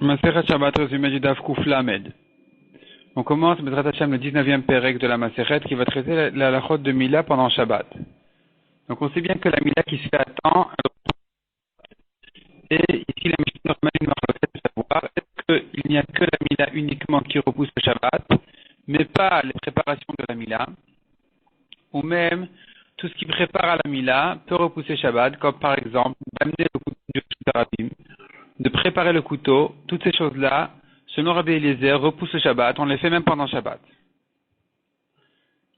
Masechet Shabbat résumé du Daf Kuf Lamed. On commence Bezrat Hashem le 19e Pérec de la Masechet qui va traiter la halachot de Mila pendant Shabbat. Donc on sait bien que la Mila qui se fait à temps, et ici la Mishnah normale une marloquette de savoir est-ce qu'il n'y a que la Mila uniquement qui repousse le Shabbat, mais pas les préparations de la Mila, ou même tout ce qui prépare à la Mila peut repousser Shabbat, comme par exemple d'amener le couteau du Rabim, de préparer le couteau, toutes ces choses-là, selon Rabbi Eliezer, repoussent le Shabbat, on les fait même pendant Shabbat.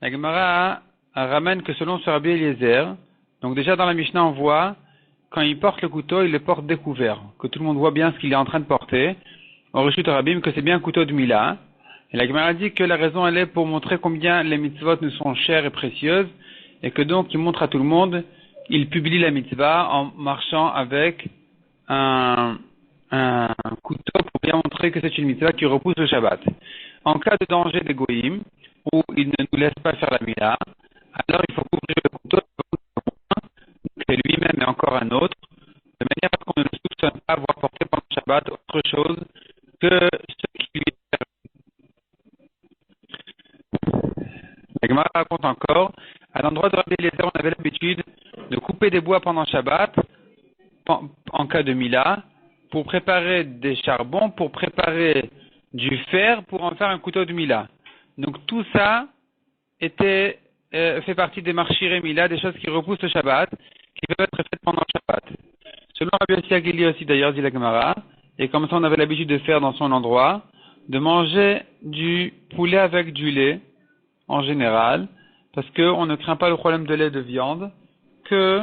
La Gemara ramène que selon ce Rabbi Eliezer, donc déjà dans la Mishnah on voit, quand il porte le couteau, il le porte découvert, que tout le monde voit bien ce qu'il est en train de porter, on rechute Rabim que c'est bien un couteau de Mila, et la Gemara dit que la raison elle est pour montrer combien les mitzvot nous sont chères et précieuses, et que donc il montre à tout le monde, il publie la mitzvah en marchant avec un couteau pour bien montrer que c'est une mitzvah qui repousse le Shabbat. En cas de danger des goïms, où il ne nous laisse pas faire la mila, alors il faut couvrir le couteau que lui-même et encore un autre, de manière à ce qu'on ne le soupçonne pas avoir porté pendant le Shabbat autre chose que ce qui lui est permis. La Gemara raconte encore, à l'endroit de Rabbi Eliezer, on avait l'habitude de couper des bois pendant Shabbat, en cas de mila, pour préparer des charbons, pour préparer du fer, pour en faire un couteau de mila. Donc tout ça fait partie des marchiré mila, des choses qui repoussent le Shabbat, qui peuvent être faites pendant le Shabbat. Selon Rabbi Yossi Agili aussi d'ailleurs, dit la Gemara, et comme ça on avait l'habitude de faire dans son endroit, de manger du poulet avec du lait, en général, parce qu'on ne craint pas le problème de lait de viande, que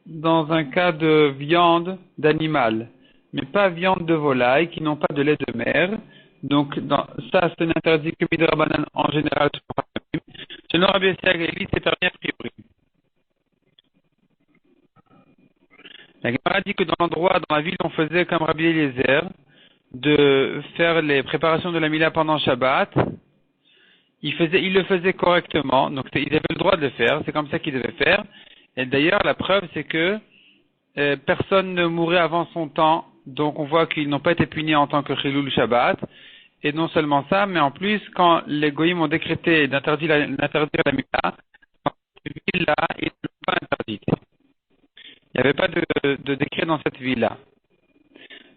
dans un cas de viande d'animal, mais pas viande de volaille, qui n'ont pas de lait de mer. Donc, ça, c'est interdit que midrabanan en général. Selon Rabbi Yossi Agili, c'est permis a priori. La Gemara dit que dans l'endroit, dans la ville, on faisait comme Rabbi Eliezer, de faire les préparations de la Mila pendant Shabbat. Il le faisait correctement, donc ils avaient le droit de le faire, c'est comme ça qu'ils devaient faire. Et d'ailleurs, la preuve, c'est que personne ne mourait avant son temps, donc on voit qu'ils n'ont pas été punis en tant que Chilul Shabbat. Et non seulement ça, mais en plus, quand les Goïms ont décrété d'interdire la Mila, dans cette ville-là, ils ne l'ont pas interdite. Il n'y avait pas de décret dans cette ville-là.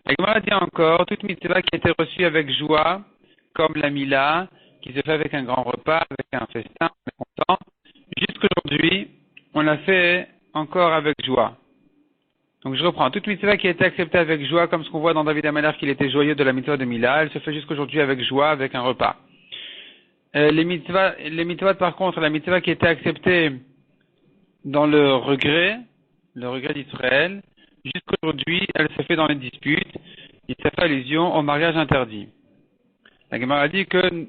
La Gemara dit encore, toute mitzvah qui a été reçue avec joie, comme la Mila, qui se fait avec un grand repas, avec un festin, on est content, jusqu'aujourd'hui, on l'a fait encore avec joie. Donc je reprends, toute mitzvah qui a été acceptée avec joie, comme ce qu'on voit dans David Amalek qu'il était joyeux de la mitzvah de Mila, elle se fait jusqu'aujourd'hui avec joie, avec un repas. Les mitzvahs par contre, la mitzvah qui a été acceptée dans le regret d'Israël, jusqu'aujourd'hui, elle se fait dans les disputes, il se fait allusion au mariage interdit. La Gemara dit que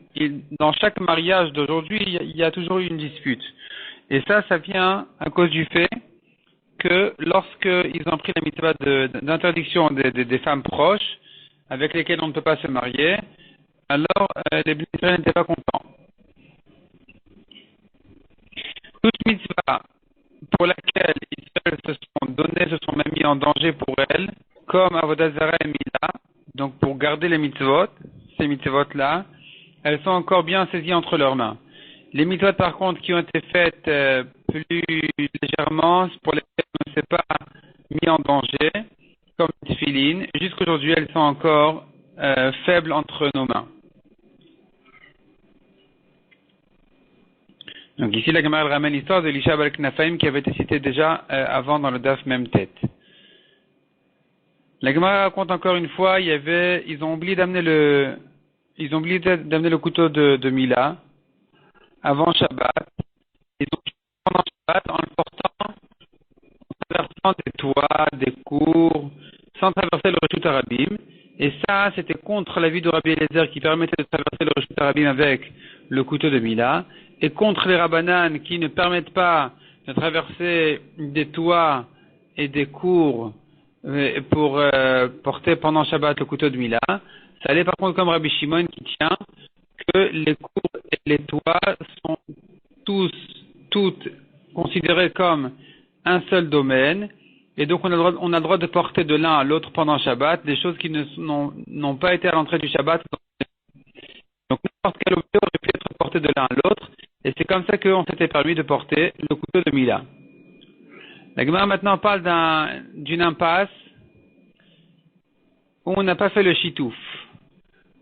dans chaque mariage d'aujourd'hui, il y a toujours eu une dispute. Et ça vient à cause du fait que lorsqu'ils ont pris la mitzvah d'interdiction des femmes proches, avec lesquelles on ne peut pas se marier, alors les Israéliens n'étaient pas contents. Toute mitzvah pour laquelle Israël se sont même mis en danger pour elles, comme Avodah Zarah et Mila, donc pour garder les mitzvot, ces mitzvot-là, elles sont encore bien saisies entre leurs mains. Les mitzvot, par contre, qui ont été faites plus légèrement, pour lesquelles on ne s'est pas mis en danger, comme les tefilines, jusqu'aujourd'hui, elles sont encore faibles entre nos mains. Donc ici, la Gemara ramène l'histoire de Elisha Bal Knafaim qui avait été citée déjà avant dans le Daf même tête. La Gemara raconte encore une fois, ils ont oublié d'amener le couteau de Mila avant Shabbat. Ils ont pendant Shabbat en le portant, en traversant des toits, des cours, sans traverser le Reshut Harabim. Et ça, c'était contre l'avis de Rabbi Eliezer qui permettait de traverser le Reshut Harabim avec le couteau de Mila, et contre les Rabbanan qui ne permettent pas de traverser des toits et des cours pour porter pendant Shabbat le couteau de Mila. Ça allait par contre comme Rabbi Shimon qui tient que les cours et les toits sont toutes considérés comme un seul domaine, et donc on a le droit de porter de l'un à l'autre pendant Shabbat, des choses qui n'ont pas été à l'entrée du Shabbat. Donc n'importe quel objet aurait pu être porté de l'un à l'autre, et c'est comme ça qu'on s'était permis de porter le couteau de Mila. La Gemara maintenant parle d'une impasse où on n'a pas fait le chitouf.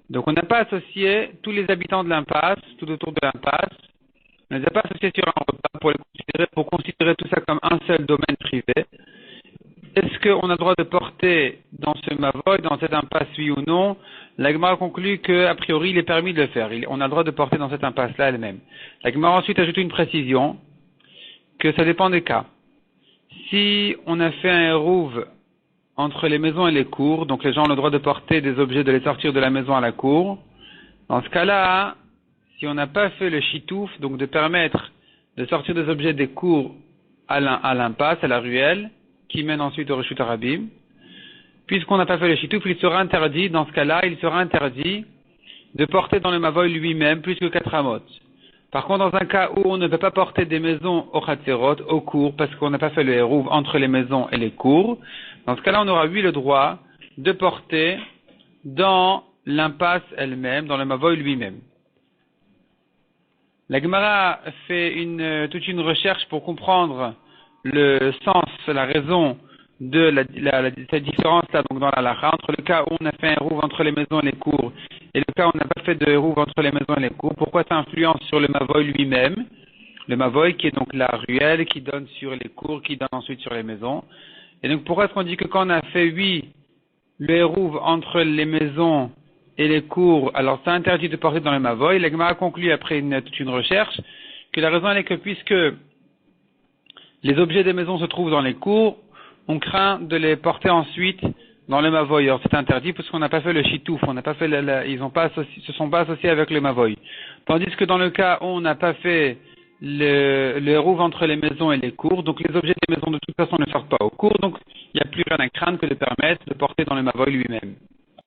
Donc on n'a pas associé tous les habitants de l'impasse, tout autour de l'impasse, on ne les a pas associés sur un repas pour considérer tout ça comme un seul domaine privé. Est-ce qu'on a le droit de porter dans ce mavoy, dans cette impasse, oui ou non? La Gemara conclut qu'a priori, il est permis de le faire. On a le droit de porter dans cette impasse-là elle-même. La Gemara ensuite ajoute une précision, que ça dépend des cas. Si on a fait un hérouve entre les maisons et les cours, donc les gens ont le droit de porter des objets, de les sortir de la maison à la cour, dans ce cas-là, si on n'a pas fait le chitouf, donc de permettre de sortir des objets des cours à l'impasse, à la ruelle, qui mène ensuite au Reshut Harabim, puisqu'on n'a pas fait le chitouf, il sera interdit, dans ce cas-là, il sera interdit de porter dans le mavoy lui-même plus que 4 amot. Par contre, dans un cas où on ne peut pas porter des maisons au Chatzerot, au cours, parce qu'on n'a pas fait le hérouv entre les maisons et les cours, dans ce cas-là, on aura, le droit de porter dans l'impasse elle-même, dans le mavoy lui-même. La Gemara fait toute une recherche pour comprendre le sens, la raison de cette différence-là, donc dans la halakha, entre le cas où on a fait un hérouv entre les maisons et les cours, et le cas où on n'a pas fait de hérouv entre les maisons et les cours. Pourquoi ça influence sur le mavoy lui-même? Le mavoy qui est donc la ruelle, qui donne sur les cours, qui donne ensuite sur les maisons. Et donc pourquoi est-ce qu'on dit que quand on a fait, le hérouv entre les maisons et les cours, alors c'est interdit de porter dans le mavoy? La Gemara conclut après toute une recherche que la raison elle est que puisque les objets des maisons se trouvent dans les cours, on craint de les porter ensuite dans le mavoy. Alors c'est interdit parce qu'on n'a pas fait le chitouf, on n'a pas fait se sont pas associés avec le mavoy. Tandis que dans le cas où on n'a pas fait le hérouv entre les maisons et les cours, donc les objets des maisons de toute façon ne sortent pas au cours, donc il n'y a plus rien à craindre que de permettre de porter dans le mavoy lui-même.